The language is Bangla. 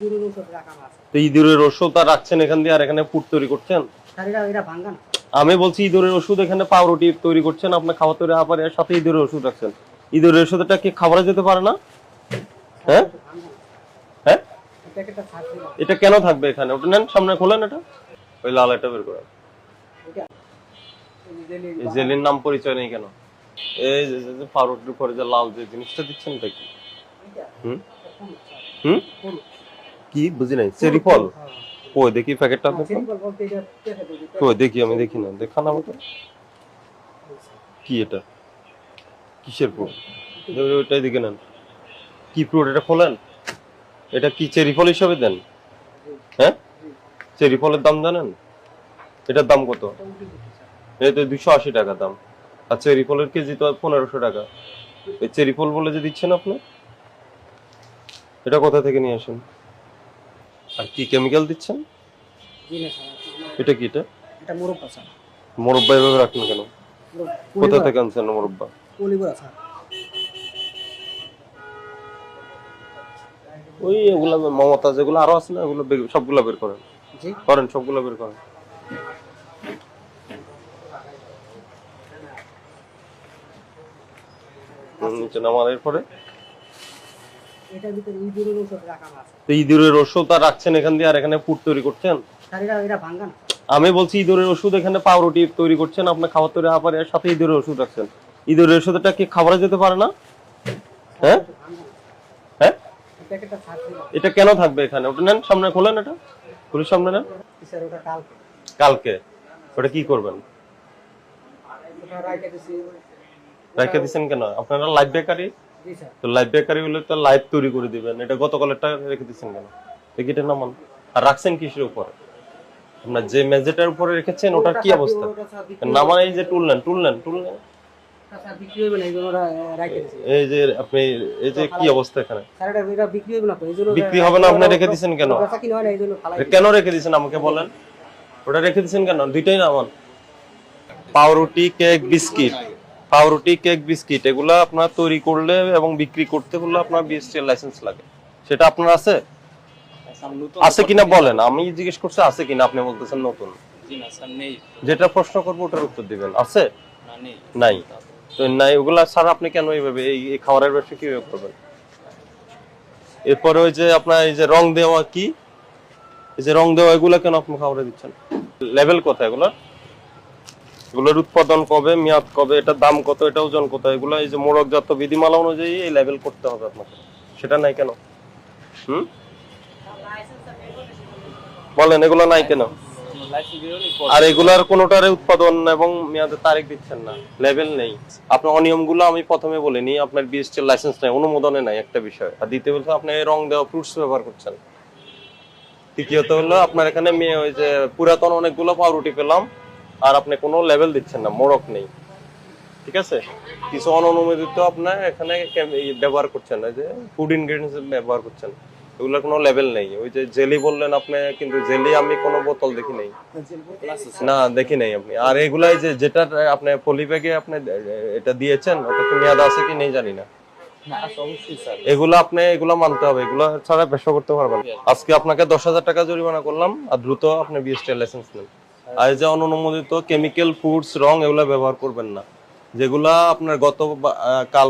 তো ইঁদুরের ওষুধ আর রাখছেন এখান দিয়ে, আর এখানে পুট তৈরি করছেন। আমি বলছি ইঁদুরের ওষুধ এখানে পাউরুটি তৈরি করছেন, আপনার খাওয়া তৈরি হাঁপারে সাথে ইঁদুরের ওষুধ রাখছেন। ইঁদুরের ওষুধটা কি খাবারে যেতে পারে না? হ্যাঁ হ্যাঁ, এটা কেন থাকবে এখানে? ওটা নেন, সামনে খোলেন, এটা ওই লাল এটা বের করেন। জেলির নাম পরিচয় নেই কেন? এই যে পাউরুটির উপরে যে লাল যে জিনিসটা দিচ্ছেন এটা কি? হুম হুম, কি বুঝি নাই? চেরি ফল? কই দেখি প্যাকেটটা দেখো। কই দেখি, আমি দেখি না, দেখান আমাকে। কি এটা? কিসের ফ্রুট? ওইটাই দেখে নেন। কি ফ্রুট এটা? খোলেন। এটা কি চেরি ফল হিসাবে দেন? হ্যাঁ, চেরি ফলের দাম জানেন? এটার দাম কত? এটা তো 280 টাকা দাম। আর চেরি ফলের কেজি তো 1500 টাকা। এই চেরি ফল বলে যে দিচ্ছেন আপনি, এটা কোথা থেকে নিয়ে আসেন? আর কি কেমিক্যাল দিচ্ছেন? এটা কি? এটা মোরব্বা এভাবে রাখেন কেন? কোথা থেকে আনছেন মোরব্বা? ওই এগুলা মমতা যেগুলো আরো আছে না, ওগুলো সবগুলা বের করেন। করেন, সবগুলো বের করেন। নিচে নামান। এরপরে ইঁদুরের ওষুধ আর রাখছেন এখান দিয়ে, আর এখানে পুট তৈরি করছেন। আমি বলছি ইঁদুরের ওষুধ এখানে পাউরুটি তৈরি করছেন, আপনার খাবার তৈরি হাঁপারে সাথে ইঁদুরের ওষুধ রাখছেন। ইঁদুরের ওষুধটা কি খাবারে যেতে পারে না? হ্যাঁ হ্যাঁ, এটা কেন থাকবে এখানে? ওটা নেন, সামনে খোলেন, এটা খুলে সামনে নেন। কালকে ওটা কি করবেন? রাইখে দিচ্ছেন কেন? আপনারা লাইভ বেকারি, তো লাইভ বেকারি হলে তো লাইভ তৈরি করে দিবেন। এটা গতকালেরটা রেখে দিচ্ছেন কেন? এটা নামান। আর রাখছেন কিসের উপরে? আপনার যে মেজেটার উপরে রেখেছেন ওটার কি অবস্থা? নামান। এই যে তুললেন এই যে আপনি, এই যে কি অবস্থা এখানে? বিক্রি হবে না, আপনি রেখে দিচ্ছেন কেন? কেন রেখে দিচ্ছেন আমাকে বলেন। ওটা রেখে দিচ্ছেন কেন? দুইটাই নামান। পাউরুটি, কেক, বিস্কিট, পাউরুটি, কেক, বিস্কিট এগুলা আপনার তৈরি করলে এবং বিক্রি করতে হলে আপনার বিএসটিআই লাইসেন্স লাগে। সেটা আপনার আছে? আছে কিনা বলেন। আমি জিজ্ঞেস করছি আছে কিনা, আপনি বলতেছেন নতুন। যেটা প্রশ্ন করবো ওটার উত্তর দিবেন। আছে? নাই। তো নাই, ওগুলা ছাড়া আপনি কেন এইভাবে এই খাবারের ব্যবসা কিভাবে করবেন? এরপরে ওই যে আপনার এই যে রং দেওয়া, কি এই যে রং দেওয়া, এগুলা কেন আপনি খাবারে দিচ্ছেন? লেভেল কোথায় এগুলার? এগুলোর উৎপাদন কবে, মেয়াদ কবে, এটার দাম কত, এটা ওজন কত, এগুলো এই যে মোড়কজাত বিধিমালা অনুযায়ী এই লেভেল করতে হবে আপনাকে। সেটা নাই কেন? বলেন, এগুলো নাই কেন? আর এগুলার কোনোটারে উৎপাদন এবং মেয়াদের তারিখ দিচ্ছেন না, লেভেল নেই। আপনার অনিয়মগুলো আমি প্রথমে বলিনি, আপনার বিএসটিআই লাইসেন্স নেই, অনুমোদনে নাই, একটা বিষয়। আর দ্বিতীয় বলতে আপনি রং দেওয়া ফ্রুটস ব্যবহার করছেন। তৃতীয়ত হলো আপনার এখানে ওই যে পুরাতন অনেকগুলো পাউরুটি পেলাম, আর আপনি কোনো লেভেল দিচ্ছেন না, মোড়ক নেই। ঠিক আছে, কিছু অননুমোদিত আপনার এখানে ব্যবহার করছেন, ওই যে ফুড ইনগ্রেডিয়েন্টস ব্যবহার করছেন, এগুলোর কোনো লেভেল নেই। ওই যে জেলি বললেন আপনি, কিন্তু জেলি আমি কোনো বোতল দেখি নাই, না দেখি নাই আপনি। আর এগুলাই যেটা আপনি পলিব্যাগে আপনি এটা দিয়েছেন, ওটা কি মেয়াদ আছে কি নেই জানি না। এগুলো আপনি এগুলো মানতে হবে, এগুলো ছাড়া ব্যবসা করতে পারবেন। আজকে আপনাকে 10,000 টাকা জরিমানা করলাম, আর দ্রুত আপনি বিএসটিআই লাইসেন্স নেন। আর যে অননুমোদিত কেমিক্যাল, ফুডস, রং এগুলা ব্যবহার করবেন না, যেগুলা আপনার কাল